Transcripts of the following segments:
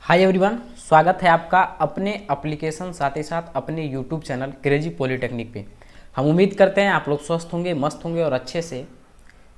Hi everyone, स्वागत है आपका अपने एप्लीकेशन साथ ही साथ अपने यूट्यूब चैनल क्रेजी पॉलीटेक्निक पे। हम उम्मीद करते हैं आप लोग स्वस्थ होंगे, मस्त होंगे और अच्छे से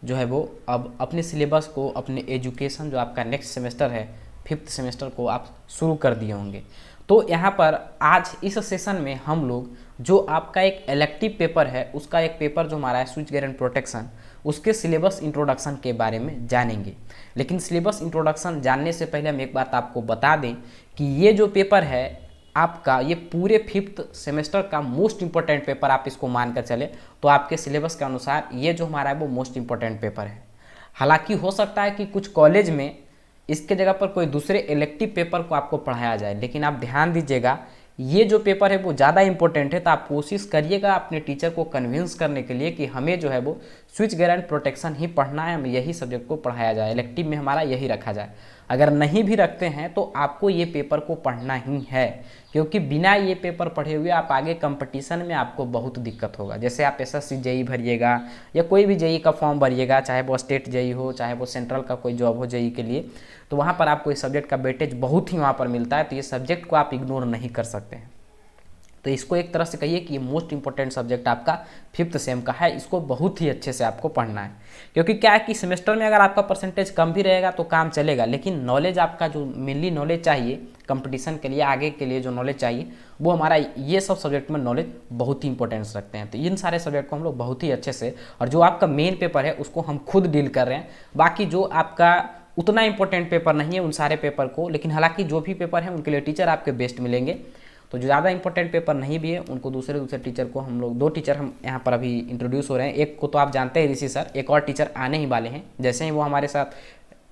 जो है वो अब अपने सिलेबस को, अपने एजुकेशन जो आपका नेक्स्ट सेमेस्टर है, फिफ्थ सेमेस्टर को आप शुरू कर दिए होंगे। तो यहाँ पर आज इस सेशन में हम लोग जो आपका एक इलेक्टिव पेपर है उसका एक पेपर जो हमारा है स्विच गेयर एंड प्रोटेक्शन, उसके सिलेबस इंट्रोडक्शन के बारे में जानेंगे। लेकिन सिलेबस इंट्रोडक्शन जानने से पहले हम एक बात आपको बता दें कि ये जो पेपर है आपका, ये पूरे फिफ्थ सेमेस्टर का मोस्ट इंपॉर्टेंट पेपर आप इसको मानकर चले तो आपके सिलेबस के अनुसार ये जो हमारा है वो मोस्ट इंपॉर्टेंट पेपर है। हालांकि हो सकता है कि कुछ कॉलेज में इसके जगह पर कोई दूसरे इलेक्टिव पेपर को आपको पढ़ाया जाए, लेकिन आप ध्यान दीजिएगा ये जो पेपर है वो ज़्यादा इंपॉर्टेंट है। तो आप कोशिश करिएगा अपने टीचर को कन्विंस करने के लिए कि हमें जो है वो स्विच गेयर एंड प्रोटेक्शन ही पढ़ना है, हमें यही सब्जेक्ट को पढ़ाया जाए, इलेक्टिव में हमारा यही रखा जाए। अगर नहीं भी रखते हैं तो आपको ये पेपर को पढ़ना ही है, क्योंकि बिना ये पेपर पढ़े हुए आप आगे कंपटीशन में आपको बहुत दिक्कत होगा। जैसे आप एसएससी जेई भरिएगा या कोई भी जेई का फॉर्म भरिएगा, चाहे वो स्टेट जेई हो चाहे वो सेंट्रल का कोई जॉब हो जेई के लिए, तो वहाँ पर आपको इस सब्जेक्ट का वेटेज बहुत ही वहाँ पर मिलता है। तो ये सब्जेक्ट को आप इग्नोर नहीं कर सकते हैं। तो इसको एक तरह से कहिए कि ये मोस्ट इंपॉर्टेंट सब्जेक्ट आपका फिफ्थ सेम का है, इसको बहुत ही अच्छे से आपको पढ़ना है। क्योंकि क्या है कि सेमेस्टर में अगर आपका परसेंटेज कम भी रहेगा तो काम चलेगा, लेकिन नॉलेज आपका जो मेनली नॉलेज चाहिए कंपटीशन के लिए, आगे के लिए जो नॉलेज चाहिए वो हमारा ये सब सब्जेक्ट में नॉलेज बहुत ही इंपॉर्टेंस रखते हैं। तो इन सारे सब्जेक्ट को हम लोग बहुत ही अच्छे से, और जो आपका मेन पेपर है उसको हम खुद डील कर रहे हैं। बाकी जो आपका उतना इंपॉर्टेंट पेपर नहीं है उन सारे पेपर को, लेकिन हालांकि जो भी पेपर है उनके लिए टीचर आपके बेस्ट मिलेंगे। तो जो ज़्यादा इंपॉर्टेंट पेपर नहीं भी है उनको दूसरे टीचर को हम लोग, दो टीचर हम यहाँ पर अभी इंट्रोड्यूस हो रहे हैं। एक को तो आप जानते हैं ऋषि सर, एक और टीचर आने ही वाले हैं। जैसे ही वो हमारे साथ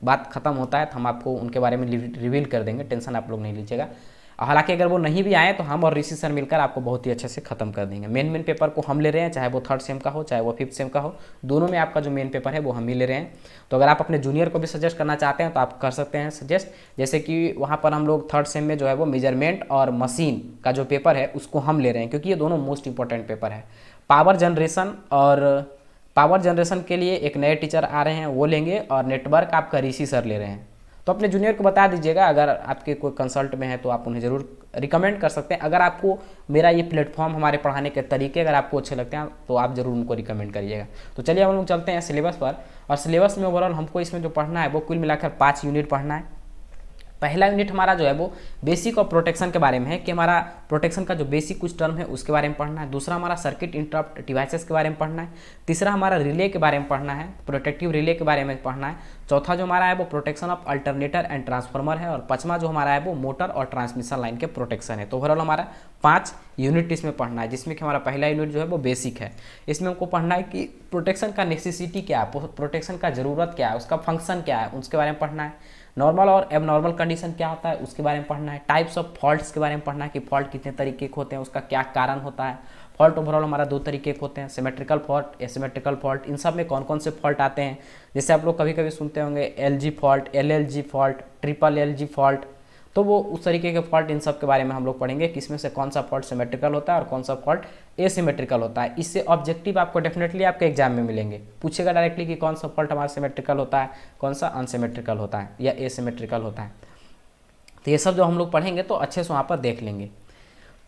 बात खत्म होता है तो हम आपको उनके बारे में रिवील कर देंगे, टेंशन आप लोग नहीं लीजिएगा। हालांकि अगर वो नहीं भी आए तो हम और ऋषि सर मिलकर आपको बहुत ही अच्छे से खत्म कर देंगे। मेन पेपर को हम ले रहे हैं, चाहे वो थर्ड सेम का हो चाहे वो फिफ्थ सेम का हो, दोनों में आपका जो मेन पेपर है वो हम ही ले रहे हैं। तो अगर आप अपने जूनियर को भी सजेस्ट करना चाहते हैं तो आप कर सकते हैं सजेस्ट। जैसे कि वहाँ पर हम लोग थर्ड सेम में जो है वो मेजरमेंट और मशीन का जो पेपर है उसको हम ले रहे हैं, क्योंकि ये दोनों मोस्ट इंपॉर्टेंट पेपर है। पावर जनरेशन के लिए एक नए टीचर आ रहे हैं, वो लेंगे, और नेटवर्क आपका ऋषि सर ले रहे हैं। तो अपने जूनियर को बता दीजिएगा, अगर आपके कोई कंसल्ट में है तो आप उन्हें ज़रूर रिकमेंड कर सकते हैं। अगर आपको मेरा ये प्लेटफॉर्म, हमारे पढ़ाने के तरीके अगर आपको अच्छे लगते हैं तो आप ज़रूर उनको रिकमेंड करिएगा। तो चलिए हम लोग चलते हैं सिलेबस पर। और सिलेबस में ओवरऑल हमको इसमें जो पढ़ना है वो कुल मिलाकर 5 यूनिट पढ़ना है। पहला यूनिट हमारा जो है वो बेसिक और प्रोटेक्शन के बारे में है, कि हमारा प्रोटेक्शन का जो बेसिक कुछ टर्म है उसके बारे में पढ़ना है। दूसरा हमारा सर्किट इंटरप्ट डिवाइसेस के बारे में पढ़ना है। तीसरा हमारा रिले के बारे में पढ़ना है, प्रोटेक्टिव रिले के बारे में पढ़ना है। चौथा जो हमारा है वो protection of alternator and transformer है। और पांचवा जो हमारा है वो मोटर और ट्रांसमिशन लाइन के प्रोटेक्शन है। तो ओवरऑल हमारा 5 यूनिट इसमें पढ़ना है, जिसमें कि हमारा पहला यूनिट जो है वो बेसिक है। इसमें हमको पढ़ना है कि प्रोटेक्शन का नेसेसिटी क्या है, प्रोटेक्शन का ज़रूरत क्या है, उसका फंक्शन क्या है, उसके बारे में पढ़ना है। नॉर्मल और एबनॉर्मल कंडीशन क्या होता है उसके बारे में पढ़ना है। टाइप्स ऑफ फॉल्ट्स के बारे में पढ़ना है कि फॉल्ट कितने तरीके के होते हैं, उसका क्या कारण होता है। फॉल्ट ओवरऑल हमारा 2 तरीके के होते हैं, सिमेट्रिकल फॉल्ट, एसिमेट्रिकल फॉल्ट। इन सब में कौन कौन से फॉल्ट आते हैं, जैसे आप लोग कभी कभी सुनते होंगे LG fault, LLG fault, triple LG fault. तो वो उस तरीके के फॉल्ट, इन सब के बारे में हम लोग पढ़ेंगे कि इसमें से कौन सा फॉल्ट सिमेट्रिकल होता है और कौन सा फॉल्ट एसिमेट्रिकल होता है। इससे ऑब्जेक्टिव आपको डेफिनेटली आपके एग्जाम में मिलेंगे, पूछेगा डायरेक्टली कि कौन सा फॉल्ट हमारा सिमेट्रिकल होता है, कौन सा अनसिमेट्रिकल होता है या एसिमेट्रिकल होता है। तो ये सब जो हम लोग पढ़ेंगे तो अच्छे से वहाँ पर देख लेंगे।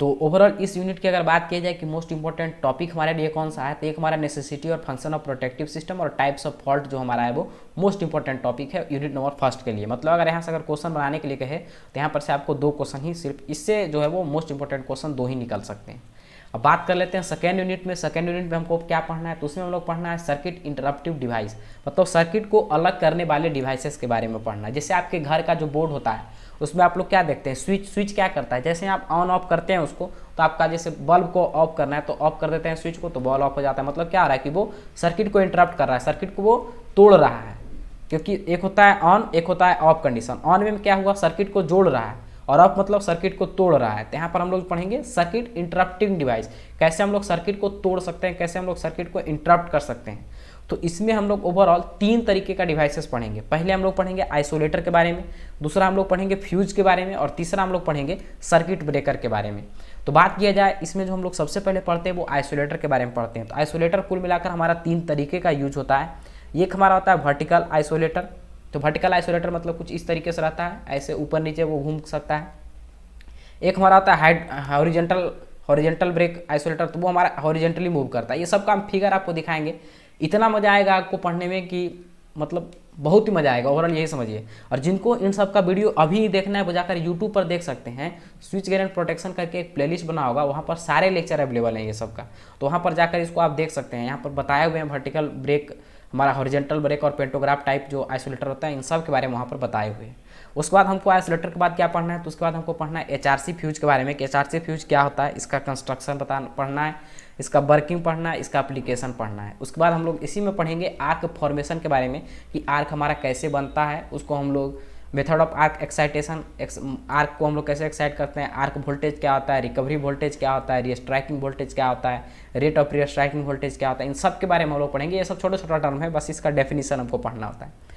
तो ओवरऑल इस यूनिट की अगर बात की जाए कि मोस्ट इंपॉर्टेंट टॉपिक हमारे लिए कौन सा है, तो एक हमारा नेसेसिटी और फंक्शन ऑफ प्रोटेक्टिव सिस्टम और टाइप्स ऑफ फॉल्ट जो हमारा है वो मोस्ट इंपॉर्टेंट टॉपिक है यूनिट नंबर फर्स्ट के लिए। मतलब अगर यहाँ से अगर क्वेश्चन बनाने के लिए कहे तो यहाँ पर से आपको 2 क्वेश्चन ही, सिर्फ इससे जो है वो मोस्ट इंपॉर्टेंट क्वेश्चन 2 ही निकल सकते हैं। अब बात कर लेते हैं सेकेंड यूनिट में। सेकेंड यूनिट में हमको क्या पढ़ना है, तो उसमें हम लोग पढ़ना है सर्किट इंटरप्टिव डिवाइस, मतलब सर्किट को अलग करने वाले डिवाइसेस के बारे में पढ़ना है। जैसे आपके घर का जो बोर्ड होता है उसमें आप लोग क्या देखते हैं, स्विच क्या करता है, जैसे आप ऑन ऑफ करते हैं उसको, तो आपका जैसे बल्ब को ऑफ करना है तो ऑफ कर देते हैं स्विच को, तो बल्ब ऑफ हो जाता है। मतलब क्या हो रहा है कि वो सर्किट को इंटरप्ट कर रहा है, सर्किट को वो तोड़ रहा है। क्योंकि एक होता है ऑन, एक होता है ऑफ कंडीशन। ऑन में क्या हुआ, सर्किट को जोड़ रहा है, और ऑफ मतलब सर्किट को तोड़ रहा है। तो यहाँ पर हम लोग पढ़ेंगे सर्किट इंटरप्टिंग डिवाइस, कैसे हम लोग सर्किट को तोड़ सकते हैं, कैसे हम लोग सर्किट को इंटरप्ट कर सकते हैं। तो इसमें हम लोग ओवरऑल 3 तरीके का डिवाइसेस पढ़ेंगे। पहले हम लोग पढ़ेंगे आइसोलेटर के बारे में, दूसरा हम लोग पढ़ेंगे फ्यूज के बारे में, और तीसरा हम लोग पढ़ेंगे सर्किट ब्रेकर के बारे में। तो बात किया जाए इसमें जो हम लोग सबसे पहले पढ़ते हैं वो आइसोलेटर के बारे में पढ़ते हैं। तो आइसोलेटर कुल मिलाकर हमारा 3 तरीके का यूज होता है। एक हमारा होता है वर्टिकल आइसोलेटर, तो वर्टिकल आइसोलेटर मतलब कुछ इस तरीके से रहता है, ऐसे ऊपर नीचे वो घूम सकता है। एक हमारा होता है हॉरिजेंटल ब्रेक आइसोलेटर, तो वो हमारा हॉरिजेंटली मूव करता है। ये सब का हम फिगर आपको दिखाएंगे। इतना मजा आएगा आपको पढ़ने में कि मतलब बहुत ही मजा आएगा, ओवरऑल यही समझिए। और जिनको इन सब का वीडियो अभी देखना है वो जाकर यूट्यूब पर देख सकते हैं, स्विच गेयर एंड प्रोटेक्शन करके एक प्लेलिस्ट बना होगा, वहाँ पर सारे लेक्चर अवेलेबल हैं ये सब का, तो वहाँ पर जाकर इसको आप देख सकते हैं। यहाँ पर बताए हुए हैं वर्टिकल ब्रेक, हमारा हॉरिजेंटल ब्रेक और पेंटोग्राफ टाइप जो आइसोलेटर होता है, इन सब के बारे में वहाँ पर बताए हुए हैं। उसके बाद हमको आइसोलेटर के बाद क्या पढ़ना है, तो उसके बाद हमको पढ़ना है HRC फ्यूज के बारे में कि HRC फ्यूज क्या होता है, इसका कंस्ट्रक्शन पढ़ना है, इसका वर्किंग पढ़ना है, इसका एप्लीकेशन पढ़ना है। उसके बाद हम लोग इसी में पढ़ेंगे आर्क फॉर्मेशन के बारे में कि आर्क हमारा कैसे बनता है, उसको हम लोग method of arc excitation, arc को हम लोग कैसे एक्साइट करते हैं, आर्क वोल्टेज क्या होता है, रिकवरी वोल्टेज क्या होता है, रीस्ट्राइकिंग वोल्टेज क्या होता है, रेट ऑफ रीस्ट्राइकिंग वोल्टेज क्या होता है, इन सब के बारे में हम लोग पढ़ेंगे। ये सब छोटा छोटा टर्म है, बस इसका डेफिनेशन हमको पढ़ना होता है।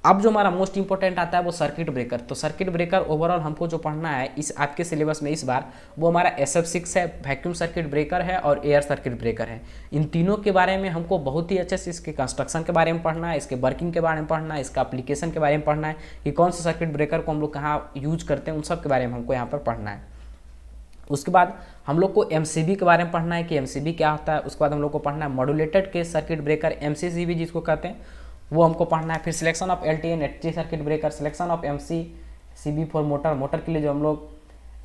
अब जो हमारा मोस्ट इंपॉर्टेंट आता है वो सर्किट ब्रेकर। तो सर्किट ब्रेकर ओवरऑल हमको जो पढ़ना है इस आपके सिलेबस में इस बार, वो हमारा SF6 है, वैक्यूम सर्किट ब्रेकर है और एयर सर्किट ब्रेकर है। इन तीनों के बारे में हमको बहुत ही अच्छे से इसके कंस्ट्रक्शन के बारे में पढ़ना है, इसके वर्किंग के बारे में पढ़ना है, इसका एप्लीकेशन के बारे में पढ़ना है कि कौन सा सर्किट ब्रेकर को हम लोग कहाँ यूज करते हैं, उन सब के बारे में हमको यहाँ पर पढ़ना है। उसके बाद हम लोग को MCB के बारे में पढ़ना है कि MCB क्या होता है। उसके बाद हम लोग को पढ़ना है modulated case circuit breaker, MCCB जिसको कहते हैं, वो हमको पढ़ना है। फिर selection of LT and HT circuit breaker, selection of MCCB for motor के लिए जो हम लोग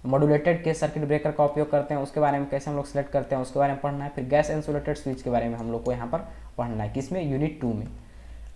मॉड्यूलेटेड केस सर्किट ब्रेकर का उपयोग करते हैं, उसके बारे में कैसे हम लोग सेलेक्ट करते हैं उसके बारे में पढ़ना है। फिर गैस इंसुलेटेड स्विच के बारे में हम लोग को यहाँ पर पढ़ना है, किसमें, यूनिट 2 में।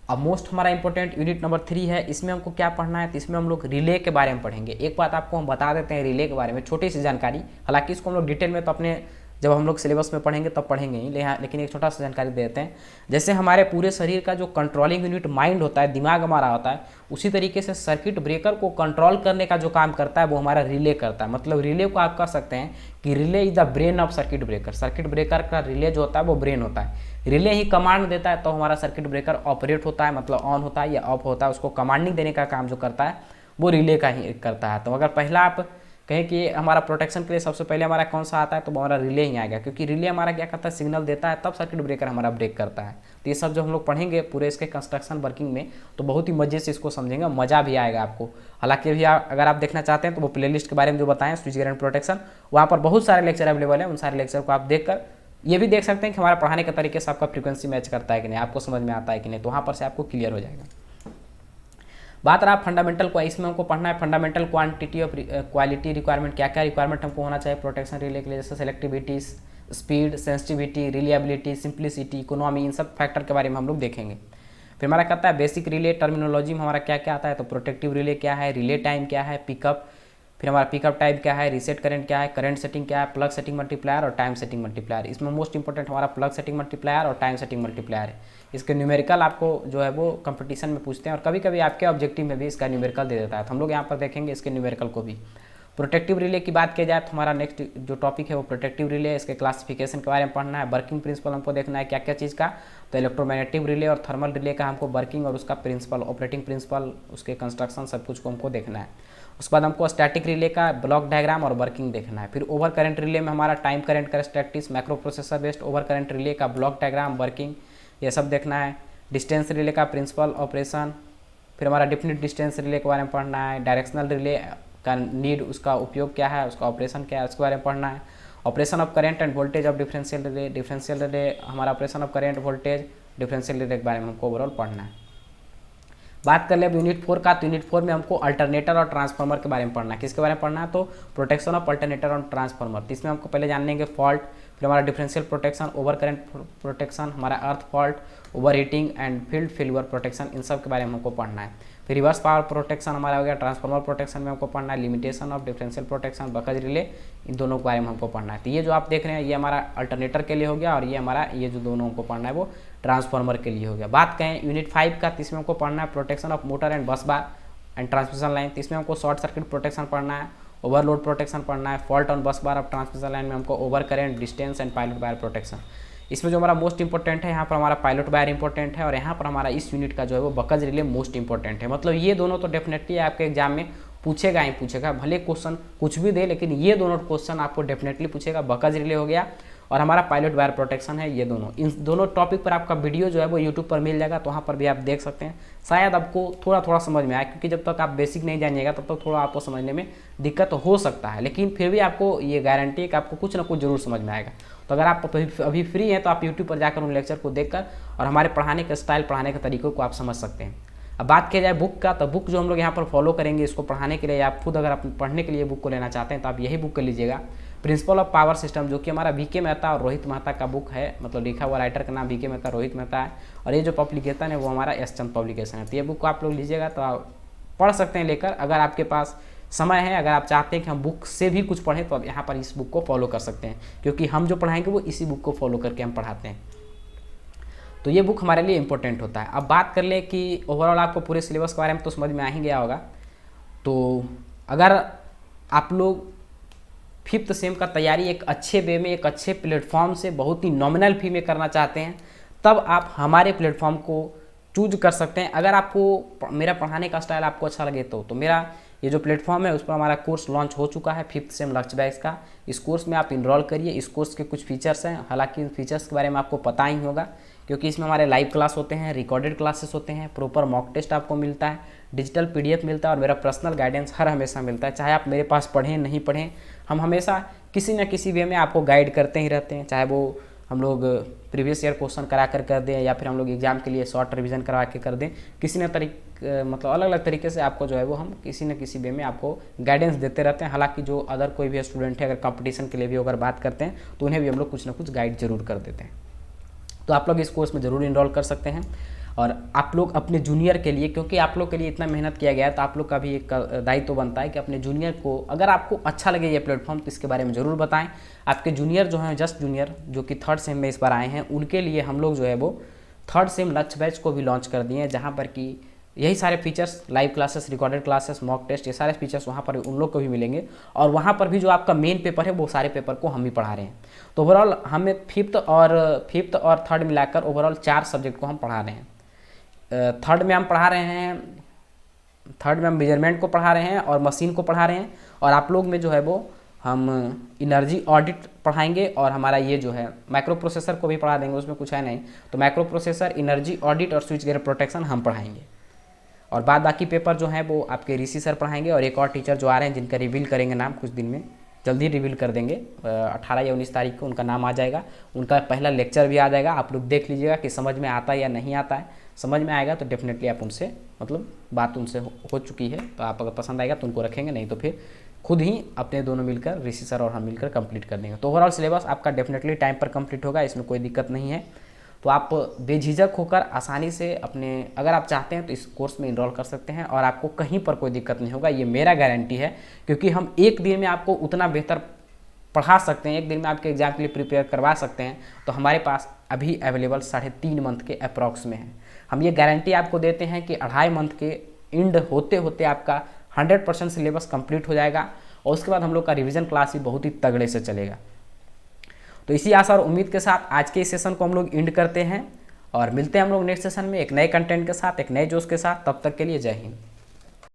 अब मोस्ट हमारा इंपॉर्टेंट यूनिट नंबर 3 है, इसमें हमको क्या पढ़ना है, तो इसमें हम लोग रिले के बारे में पढ़ेंगे। एक बात आपको हम बता देते हैं रिले के बारे में, छोटी सी जानकारी, हालांकि इसको हम लोग डिटेल में तो अपने जब हम लोग सिलेबस में पढ़ेंगे तब पढ़ेंगे ही, लेकिन एक छोटा सा जानकारी दे देते हैं। जैसे हमारे पूरे शरीर का जो कंट्रोलिंग यूनिट माइंड होता है, दिमाग हमारा होता है, उसी तरीके से सर्किट ब्रेकर को कंट्रोल करने का जो काम करता है वो हमारा रिले करता है। मतलब रिले को आप कह सकते हैं कि relay is the brain of circuit breaker. Circuit breaker का रिले जो होता है वो ब्रेन होता है, रिले ही कमांड देता है तो हमारा सर्किट ब्रेकर ऑपरेट होता है, मतलब ऑन होता है या ऑफ होता है। उसको कमांडिंग देने का काम जो करता है वो रिले का ही करता है। तो अगर पहला आप कहें कि हमारा प्रोटेक्शन के लिए सबसे पहले हमारा कौन सा आता है, तो हमारा रिले ही आएगा, क्योंकि रिले हमारा क्या करता है, सिग्नल देता है, तब सर्किट ब्रेकर हमारा ब्रेक करता है। तो ये सब जो हम लोग पढ़ेंगे पूरे इसके कंस्ट्रक्शन वर्किंग में, तो बहुत ही मजे से इसको समझेंगे, मज़ा भी आएगा आपको। हालांकि अभी अगर आप देखना चाहते हैं तो वो प्लेलिस्ट के बारे में जो बताएं स्विच गेयर एंड प्रोटेक्शन, वहाँ पर बहुत सारे लेक्चर अवेलेबल हैं। उन सारे लेक्चर को आप देखकर ये भी देख सकते हैं कि हमारा पढ़ाने के तरीके से आपका फ्रीक्वेंसी मैच करता है कि नहीं, आपको समझ में आता है कि नहीं, तो वहाँ पर से आपको क्लियर हो जाएगा। बात रहा फंडामेंटल को, इसमें हमको पढ़ना है fundamental quantity of quality requirement, क्या क्या रिक्वायरमेट हमको होना चाहिए प्रोटेक्शन रिले के लिए, जैसे selectivity, speed, sensitivity, reliability, simplicity, economy, इन सब फैक्टर के बारे में हम लोग देखेंगे। फिर हमारा कहता है बेसिक रिले टर्मिनोलॉजी में हमारा क्या क्या आता है, तो प्रोटेक्टिव रिले क्या है, रिले टाइम क्या है, पिकअप, फिर हमारा पिकअप टाइप क्या है, रीसेट करंट क्या है, करंट सेटिंग क्या है, प्लग सेटिंग मल्टीप्लायर और टाइम सेटिंग मल्टीप्लायर। इसमें मोस्ट इंपॉर्टेंट हमारा प्लग सेटिंग मल्टीप्लायर और टाइम सेटिंग मल्टीप्लायर है। इसके न्यूमेरिकल आपको जो है वो कंपटीशन में पूछते हैं और कभी कभी आपके ऑब्जेक्टिव में भी इसका न्यूमेरिकल दे देता है, तो हम लोग यहाँ पर देखेंगे इसके न्यूमेरिकल को भी। प्रोटेक्टिव रिले की बात की जाए तो हमारा नेक्स्ट जो टॉपिक है वो प्रोटेक्टिव रिले, इसके क्लासिफिकेशन के बारे में पढ़ना है। वर्किंग प्रिंसिपल हमको देखना है क्या क्या चीज़ का, तो इलेक्ट्रोमैग्नेटिक रिले और थर्मल रिले का हमको वर्किंग और उसका प्रिंसिपल, ऑपरेटिंग प्रिंसिपल, उसके कंस्ट्रक्शन सब कुछ को हमको देखना है। उसके बाद हमको स्टैटिक रिले का ब्लॉक डायग्राम और वर्किंग देखना है। फिर ओवर करंट रिले में हमारा time current characteristics, micro processor based over current relay का ब्लॉक डायग्राम, वर्किंग, ये सब देखना है। डिस्टेंस रिले का प्रिंसिपल, ऑपरेशन, फिर हमारा डिफिनिट डिस्टेंस रिले के बारे में पढ़ना है। डायरेक्शनल रिले का नीड, उसका उपयोग क्या है, उसका ऑपरेशन क्या है, उसके बारे में पढ़ना है। Operation of current and voltage of differential relay, differential relay हमारा operation of current voltage differential relay के बारे में हमको ओवरऑल पढ़ना है। बात कर ले अब यूनिट 4 का, तो यूनिट 4 में हमको अल्टरनेटर और ट्रांसफार्मर के बारे में पढ़ना है। किसके बारे में पढ़ना है, तो प्रोटेक्शन ऑफ अल्टरनेटर और ट्रांसफार्मर। तो इसमें हमको पहले जानेंगे फॉल्ट, फिर हमारा differential protection, over current protection, हमारा earth fault, over heating and field failure protection, इन सब के बारे में हमको पढ़ना है। फिर रिवर्स पावर प्रोटेक्शन हमारा हो गया, ट्रांसफार्मर प्रोटेक्शन में हमको पढ़ना है, limitation of differential protection, Buchholz relay, इन दोनों के बारे में हमको पढ़ना है। तो ये जो आप देख रहे हैं ये हमारा अल्टरनेटर के लिए हो गया और ये हमारा ये जो दोनों हमको पढ़ना है वो ट्रांसफार्मर के लिए हो गया। बात करें यूनिट 5 का, तो इसमें हमको पढ़ना है प्रोटेक्शन ऑफ मोटर एंड बस बार एंड ट्रांसमिशन लाइन। तो इसमें हमको शॉर्ट सर्किट प्रोटेक्शन पढ़ना है, ओवरलोड प्रोटेक्शन पढ़ना है, फॉल्ट ऑन बस बार ऑफ ट्रांसमिशन लाइन में हमको over current, distance and pilot wire protection. इसमें जो हमारा मोस्ट इंपॉर्टेंट है यहाँ पर हमारा पायलट वायर इंपॉर्टेंट है और यहाँ पर हमारा इस यूनिट का जो है वो बकज रिले मोस्ट इंपॉर्टेंट है। मतलब ये दोनों तो डेफिनेटली आपके एग्जाम में पूछेगा ही पूछेगा, भले क्वेश्चन कुछ भी दे लेकिन ये दोनों क्वेश्चन आपको डेफिनेटली पूछेगा। बकज रिले हो गया और हमारा पायलट वायर प्रोटेक्शन है, ये दोनों, इन दोनों टॉपिक पर आपका वीडियो जो है वो यूट्यूब पर मिल जाएगा, तो वहाँ पर भी आप देख सकते हैं। शायद आपको थोड़ा थोड़ा समझ में आए, क्योंकि जब तक आप बेसिक नहीं जानिएगा तब तक थोड़ा आपको समझने में दिक्कत हो सकता है, लेकिन फिर भी आपको ये गारंटी है कि आपको कुछ ना कुछ जरूर समझ में आएगा। तो अगर आप अभी फ्री हैं तो आप यूट्यूब पर जाकर उन लेक्चर को देखकर और हमारे पढ़ाने का स्टाइल, पढ़ाने के तरीकों को आप समझ सकते हैं। अब बात किया जाए बुक का, तो बुक जो हम लोग यहाँ पर फॉलो करेंगे इसको पढ़ाने के लिए, आप खुद अगर आप पढ़ने के लिए बुक को लेना चाहते हैं तो आप यही बुक कर लीजिएगा, प्रिंसिपल ऑफ पावर सिस्टम, जो कि हमारा वीके मेहता और रोहित मेहता का बुक है, मतलब लिखा हुआ राइटर का नाम वीके मेहता, रोहित मेहता है, और ये जो पब्लिकेशन है वो हमारा एस चंद पब्लिकेशन है। तो ये बुक आप लोग लीजिएगा तो आप पढ़ सकते हैं लेकर, अगर आपके पास समय है, अगर आप चाहते हैं कि हम बुक से भी कुछ पढ़ें तो आप यहाँ पर इस बुक को फॉलो कर सकते हैं, क्योंकि हम जो पढ़ाएंगे वो इसी बुक को फॉलो करके हम पढ़ाते हैं। तो ये बुक हमारे लिए इंपॉर्टेंट होता है। अब बात कर ले कि ओवरऑल आपको पूरे सिलेबस के बारे में तो समझ में आ ही गया होगा। तो अगर आप लोग 5th सेम का तैयारी एक अच्छे वे में, एक अच्छे प्लेटफॉर्म से, बहुत ही नॉमिनल फी में करना चाहते हैं, तब आप हमारे प्लेटफॉर्म को चूज कर सकते हैं। अगर आपको मेरा पढ़ाने का स्टाइल आपको अच्छा लगे तो मेरा ये जो प्लेटफॉर्म है उस पर हमारा कोर्स लॉन्च हो चुका है 5th सेम लक्ष्य बैच का। इस कोर्स में आप इनरोल करिए। इस कोर्स के कुछ फीचर्स हैं, हालांकि इन फीचर्स के बारे में आपको पता ही होगा, क्योंकि इसमें हमारे लाइव क्लास होते हैं, रिकॉर्डेड क्लासेस होते हैं, प्रॉपर मॉक टेस्ट आपको मिलता है, डिजिटल PDF मिलता है, और मेरा पर्सनल गाइडेंस हर हमेशा मिलता है। चाहे आप मेरे पास पढ़ें नहीं पढ़ें, हम हमेशा किसी न किसी वे में आपको गाइड करते ही रहते हैं। चाहे वो हम लोग प्रीवियस ईयर क्वेश्चन करा कर दें, या फिर हम लोग एग्जाम के लिए शॉर्ट रिवीजन करवा के कर दें, किसी न मतलब अलग अलग तरीके से आपको जो है वो हम किसी न किसी वे में आपको गाइडेंस देते रहते हैं। हालांकि जो अदर कोई भी स्टूडेंट है, अगर कंपटीशन के लिए भी अगर बात करते हैं तो उन्हें भी हम लोग कुछ ना कुछ गाइड जरूर कर देते हैं। तो आप लोग इस कोर्स में ज़रूर इनरोल कर सकते हैं। और आप लोग अपने जूनियर के लिए, क्योंकि आप लोग के लिए इतना मेहनत किया गया है, तो आप लोग का भी एक दायित्व बनता है कि अपने जूनियर को, अगर आपको अच्छा लगे ये प्लेटफॉर्म, तो इसके बारे में ज़रूर बताएं। आपके जूनियर जो हैं, जस्ट जूनियर जो कि 3rd सेम में इस बार आए हैं, उनके लिए हम लोग जो है वो 3rd सेम लक्ष्य बैच को भी लॉन्च कर दिए हैं, जहाँ पर कि यही सारे features, live classes, recorded classes, mock test, ये सारे फीचर्स वहाँ पर उन लोग को भी मिलेंगे। और वहाँ पर भी जो आपका मेन पेपर है वो सारे पेपर को हम ही पढ़ा रहे हैं। तो ओवरऑल हमें 5th और 3rd मिलाकर ओवरऑल 4 सब्जेक्ट को हम पढ़ा रहे हैं। 3rd में हम पढ़ा रहे हैं, 3rd में हम मेजरमेंट को पढ़ा रहे हैं और मशीन को पढ़ा रहे हैं। और आप लोग में जो है वो हम इनर्जी ऑडिट पढ़ाएंगे, और हमारा ये जो है माइक्रो प्रोसेसर को भी पढ़ा देंगे, उसमें कुछ है नहीं। तो माइक्रो प्रोसेसर, इनर्जी ऑडिट और स्विच गियर प्रोटेक्शन हम पढ़ाएंगे। और बाद बाकी पेपर जो हैं वो आपके ऋषि सर पढ़ाएंगे, और एक और टीचर जो आ रहे हैं जिनका रिवील करेंगे नाम कुछ दिन में, जल्दी रिवील कर देंगे, 18 या 19 तारीख को उनका नाम आ जाएगा, उनका पहला लेक्चर भी आ जाएगा। आप लोग देख लीजिएगा कि समझ में आता है या नहीं आता है। समझ में आएगा तो डेफिनेटली आप उनसे, मतलब बात उनसे हो चुकी है, तो आप अगर पसंद आएगा तो उनको रखेंगे, नहीं तो फिर खुद ही अपने दोनों मिलकर, ऋषि सर और हम मिलकर कंप्लीट कर देंगे। तो ओवरऑल सिलेबस आपका डेफिनेटली टाइम पर कंप्लीट होगा, इसमें कोई दिक्कत नहीं है। तो आप बेझिझक होकर आसानी से अपने, अगर आप चाहते हैं तो इस कोर्स में इनरोल कर सकते हैं, और आपको कहीं पर कोई दिक्कत नहीं होगा, ये मेरा गारंटी है। क्योंकि हम एक दिन में आपको उतना बेहतर पढ़ा सकते हैं, एक दिन में आपके एग्जाम के लिए प्रिपेयर करवा सकते हैं। तो हमारे पास अभी अवेलेबल 3.5 मंथ के अप्रॉक्स में है। हम ये गारंटी आपको देते हैं कि 2.5 मंथ के एंड होते होते आपका 100% सिलेबस कंप्लीट हो जाएगा, और उसके बाद हम लोग का रिवीजन क्लास भी बहुत ही तगड़े से चलेगा। तो इसी आशा और उम्मीद के साथ आज के इस सेशन को हम लोग एंड करते हैं, और मिलते हैं हम लोग नेक्स्ट सेशन में एक नए कंटेंट के साथ, एक नए जोश के साथ। तब तक के लिए जय हिंद।